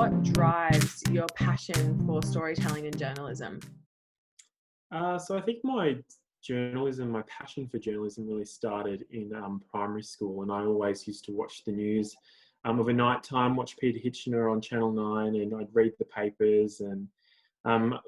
what drives your passion for storytelling and journalism? So I think my passion for journalism really started in primary school, and I always used to watch the news of a night time, watch Peter Hitchener on Channel 9, and I'd read the papers and, um,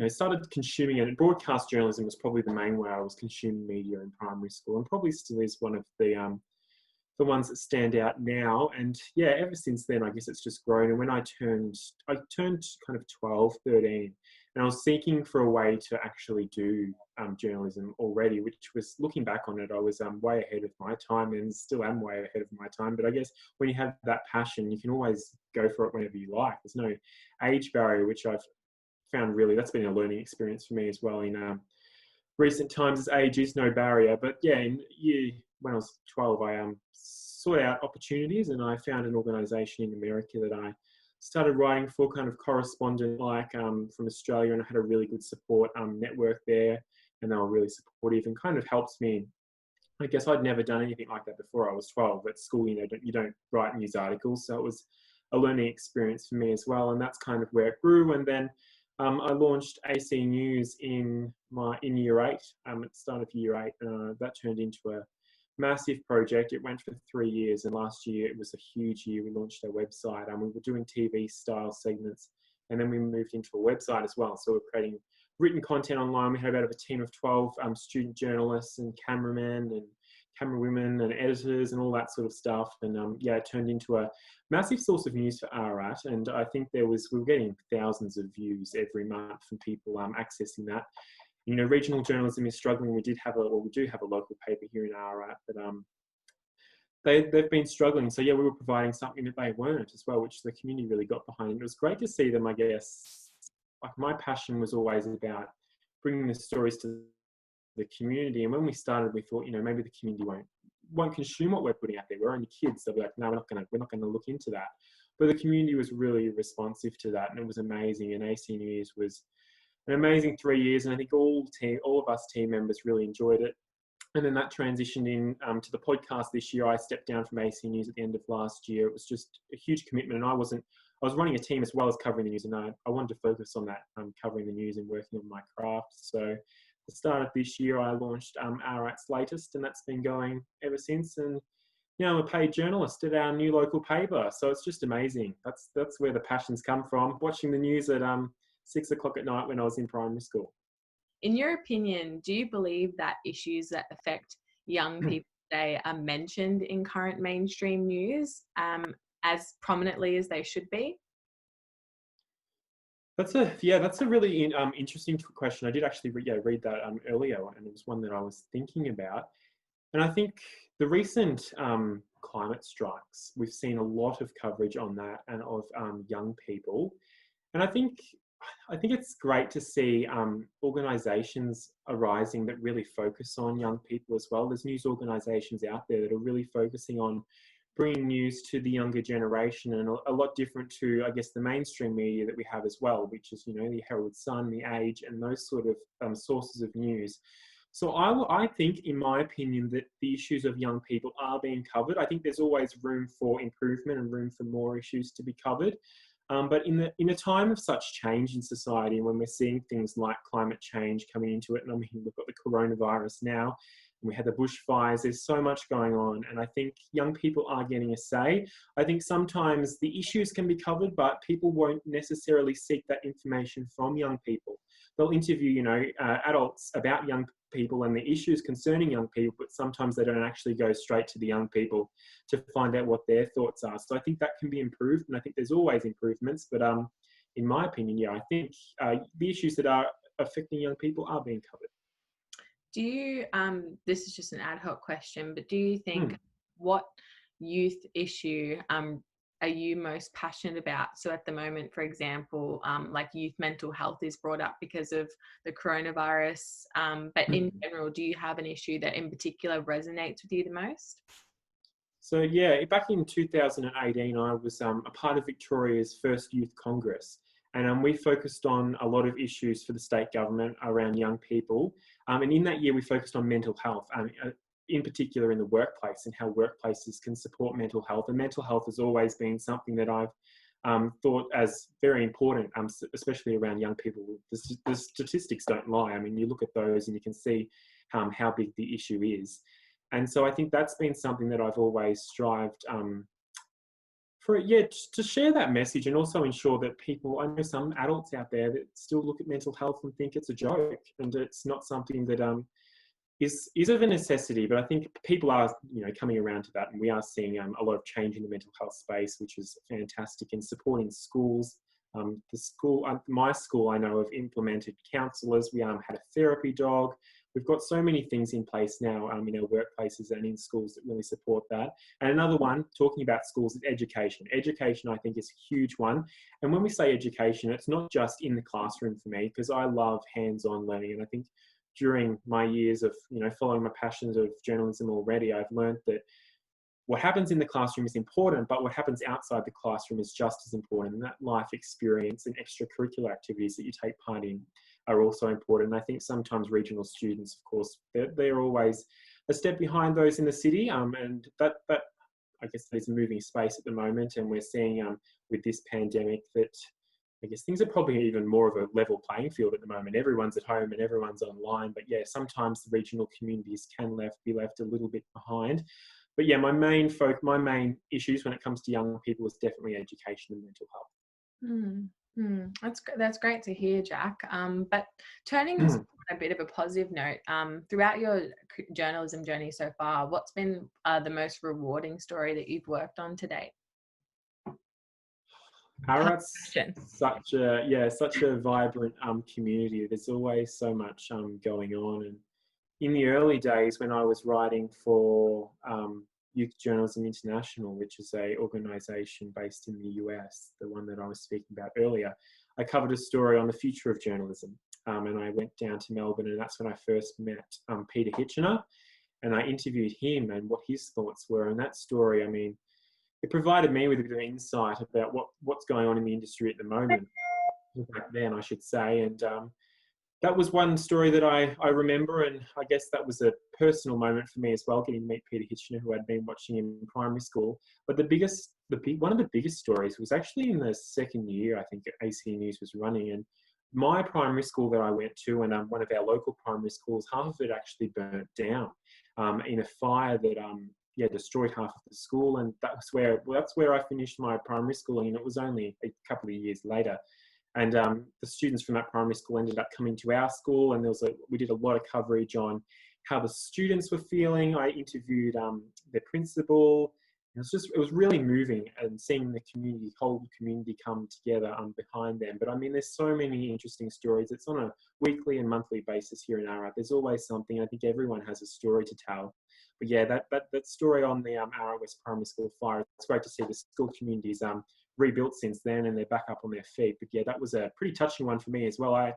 started consuming it. Broadcast journalism was probably the main way I was consuming media in primary school, and probably still is one of the ones that stand out now. And yeah, ever since then, I guess it's just grown. And when I turned kind of 12, 13, and I was seeking for a way to actually do journalism already, which was, looking back on it, I was way ahead of my time and still am way ahead of my time. But I guess when you have that passion, you can always go for it whenever you like. There's no age barrier, which I've found that's been a learning experience for me as well. In recent times, as age is no barrier. But yeah, when I was 12, I sought out opportunities, and I found an organisation in America that I started writing for, kind of correspondent from Australia, and I had a really good support network there, and they were really supportive and kind of helped me. I guess I'd never done anything like that before. I was 12 at school. You don't write news articles, so it was a learning experience for me as well, and that's kind of where it grew. And then I launched AC News in year 8, at the start of year 8. That turned into a massive project. It went for 3 years, and last year it was a huge year. We launched our website, and we were doing TV style segments, and then we moved into a website as well. So we're creating written content online. We had about a team of 12 student journalists and cameramen and camerawomen and editors and all that sort of stuff. And it turned into a massive source of news for Ararat. And I think we were getting thousands of views every month from people accessing that. Regional journalism is struggling. We do have a local paper here in Ararat, but they've been struggling. So yeah, we were providing something that they weren't as well, which the community really got behind. And it was great to see them. I guess my passion was always about bringing the stories to the community. And when we started, we thought, maybe the community won't consume what we're putting out there. We're only kids. They'll be like, no, we're not going to look into that. But the community was really responsive to that, and it was amazing. And AC News was an amazing 3 years, and I think all of us team members really enjoyed it. And then that transitioned in to the podcast this year. I stepped down from AC News at the end of last year. It was just a huge commitment, and I was running a team as well as covering the news, and I wanted to focus on that, covering the news and working on my craft. So at the start of this year, I launched Ararat's Latest, and that's been going ever since. And I'm a paid journalist at our new local paper, so it's just amazing. That's where the passions come from. Watching the news at 6 o'clock at night when I was in primary school. In your opinion, do you believe that issues that affect young people today are mentioned in current mainstream news as prominently as they should be? That's a really interesting question. I did actually read that earlier, and it was one that I was thinking about. And I think the recent climate strikes, we've seen a lot of coverage on that and of young people. And I think it's great to see organisations arising that really focus on young people as well. There's news organisations out there that are really focusing on bringing news to the younger generation, and a lot different to, I guess, the mainstream media that we have as well, which is, the Herald Sun, the Age, and those sort of sources of news. So I think, in my opinion, that the issues of young people are being covered. I think there's always room for improvement and room for more issues to be covered. But in a time of such change in society, when we're seeing things like climate change coming into it, and I mean, we've got the coronavirus now, and we had the bushfires, there's so much going on. And I think young people are getting a say. I think sometimes the issues can be covered, but people won't necessarily seek that information from young people. They'll interview, adults about young people and the issues concerning young people, but sometimes they don't actually go straight to the young people to find out what their thoughts are. So I think that can be improved, and I think there's always improvements. But in my opinion, I think the issues that are affecting young people are being covered. Do you, this is just an ad hoc question, but do you think what youth issue are you most passionate about? So at the moment, for example, like youth mental health is brought up because of the coronavirus, but in general, do you have an issue that in particular resonates with you the most? So yeah, back in 2018, I was a part of Victoria's first Youth Congress, and we focused on a lot of issues for the state government around young people. And in that year, we focused on mental health, in particular in the workplace, and how workplaces can support mental health. And mental health has always been something that I've thought as very important, especially around young people. The statistics don't lie. I mean, you look at those and you can see how big the issue is. And so I think that's been something that I've always strived for, to share that message, and also ensure that people, I know some adults out there that still look at mental health and think it's a joke, and it's not something that is of a necessity. But I think people are, coming around to that, and we are seeing a lot of change in the mental health space, which is fantastic, in supporting schools. My school, I know, have implemented counsellors. We had a therapy dog. We've got so many things in place now in our workplaces and in schools that really support that. And another one, talking about schools, is education. Education, I think, is a huge one. And when we say education, it's not just in the classroom for me, because I love hands-on learning. And I think during my years of, following my passions of journalism already, I've learned that what happens in the classroom is important, but what happens outside the classroom is just as important. And that life experience and extracurricular activities that you take part in are also important. And I think sometimes regional students, of course, they're always a step behind those in the city. And that I guess there's a moving space at the moment. And we're seeing with this pandemic that I guess things are probably even more of a level playing field at the moment. Everyone's at home and everyone's online. But yeah, sometimes the regional communities can be left a little bit behind. But yeah, my main issues when it comes to young people is definitely education and mental health. That's great to hear, Jack. But turning this on a bit of a positive note, throughout your journalism journey so far, what's been the most rewarding story that you've worked on to date? Ararat's such a vibrant community. There's always so much going on. And in the early days, when I was writing for Youth Journalism International, which is an organisation based in the US, the one that I was speaking about earlier, I covered a story on the future of journalism. And I went down to Melbourne, and that's when I first met Peter Hitchener, and I interviewed him and what his thoughts were. And that story, I mean, it provided me with a bit of insight about what's going on in the industry at the moment, back then, I should say. And that was one story that I remember, and I guess that was a personal moment for me as well, getting to meet Peter Hitchener, who I'd been watching in primary school. But one of the biggest stories was actually in the second year, I think, AC News was running, and my primary school that I went to, and one of our local primary schools, half of it actually burnt down in a fire that destroyed half of the school. And that's where I finished my primary schooling, and it was only a couple of years later. And the students from that primary school ended up coming to our school, and we did a lot of coverage on how the students were feeling. I interviewed their principal. It was really moving, and seeing the whole community come together behind them. But I mean, there's so many interesting stories. It's on a weekly and monthly basis here in Ararat. There's always something. I think everyone has a story to tell. But yeah, that story on the Ararat West Primary School fire, it's great to see the school communities rebuilt since then, and they're back up on their feet. But yeah, that was a pretty touching one for me as well. I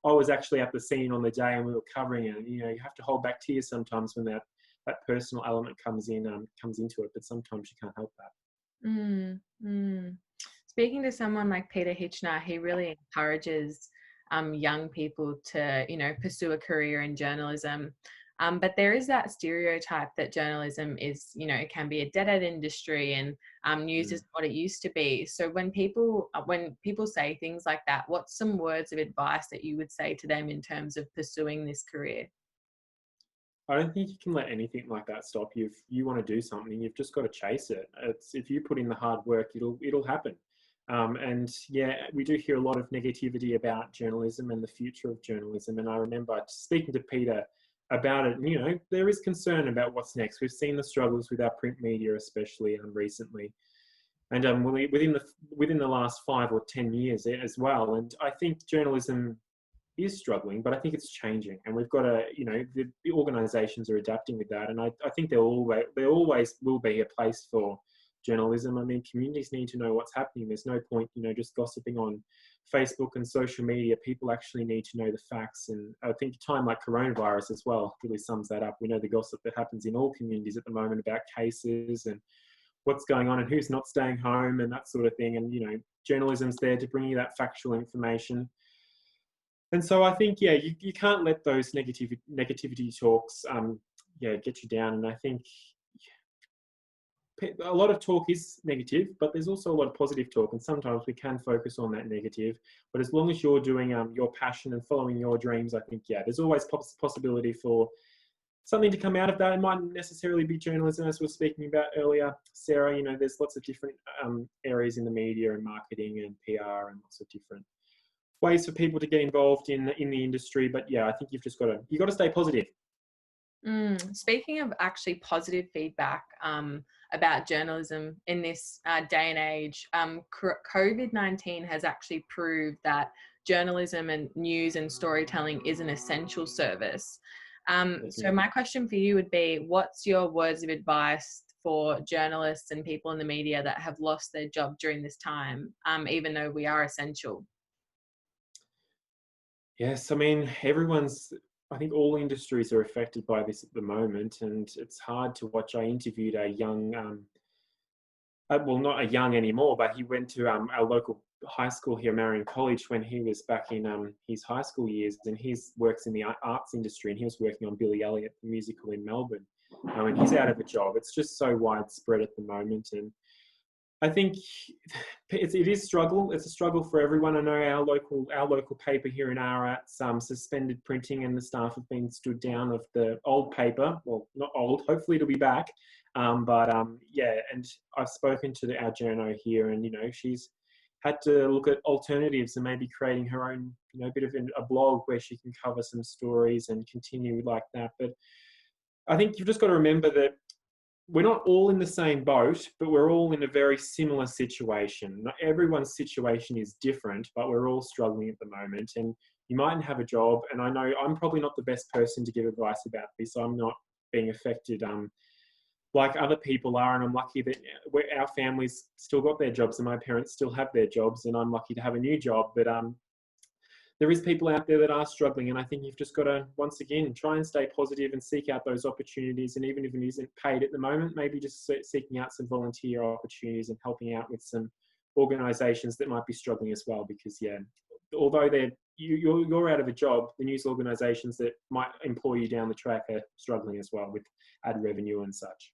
was actually at the scene on the day, and we were covering it. And, you have to hold back tears sometimes when that personal element comes into it, but sometimes you can't help that. Speaking to someone like Peter Hitchener, he really encourages young people to, pursue a career in journalism. But there is that stereotype that journalism is, can be a dead-end industry, and news isn't what it used to be. So when people say things like that, what's some words of advice that you would say to them in terms of pursuing this career? I don't think you can let anything like that stop you. If you want to do something, you've just got to chase it. If you put in the hard work, it'll happen. And yeah, we do hear a lot of negativity about journalism and the future of journalism. And I remember speaking to Peter about it. There is concern about what's next. We've seen the struggles with our print media, especially recently, and within the last 5 or 10 years as well. And I think journalism is struggling, but I think it's changing, and we've got to, the organisations are adapting with that, and I think there always will be a place for journalism. I mean, communities need to know what's happening. There's no point, just gossiping on Facebook and social media. People actually need to know the facts, and I think a time like coronavirus as well really sums that up. We know the gossip that happens in all communities at the moment about cases and what's going on and who's not staying home and that sort of thing, and journalism's there to bring you that factual information. And so I think, you can't let those negativity talks, get you down. And I think a lot of talk is negative, but there's also a lot of positive talk, and sometimes we can focus on that negative. But as long as you're doing your passion and following your dreams, I think, yeah, there's always possibility for something to come out of that. It mightn't necessarily be journalism, as we were speaking about earlier, Sarah. You know, there's lots of different areas in the media and marketing and PR and lots of different ways for people to get involved in the industry. But yeah, I think you've got to stay positive. Speaking of actually positive feedback about journalism in this day and age, COVID-19 has actually proved that journalism and news and storytelling is an essential service. So my question for you would be, what's your words of advice for journalists and people in the media that have lost their job during this time, even though we are essential? Yes, I mean, I think all industries are affected by this at the moment, and it's hard to watch. I interviewed a young, well, not a young anymore, but he went to our local high school here, Marion College, when he was back in his high school years, and he works in the arts industry, and he was working on Billy Elliot, the musical in Melbourne, and he's out of a job. It's just so widespread at the moment, and I think it is struggle. It's a struggle for everyone. I know our local paper here in Ararat suspended printing, and the staff have been stood down of the old paper. Well, not old. Hopefully, it'll be back. Yeah, and I've spoken to our journo here, and you know, she's had to look at alternatives and maybe creating her own, you know, bit of a blog where she can cover some stories and continue like that. But I think you've just got to remember that we're not all in the same boat, but we're all in a very similar situation. Not everyone's situation is different, but we're all struggling at the moment. And you mightn't have a job, and I know I'm probably not the best person to give advice about this. I'm not being affected like other people are, and I'm lucky that our families still got their jobs and my parents still have their jobs, and I'm lucky to have a new job. But there is people out there that are struggling, and I think you've just got to, once again, try and stay positive and seek out those opportunities. And even if it isn't paid at the moment, maybe just seeking out some volunteer opportunities and helping out with some organisations that might be struggling as well. Because yeah, although you're out of a job, the news organisations that might employ you down the track are struggling as well with ad revenue and such.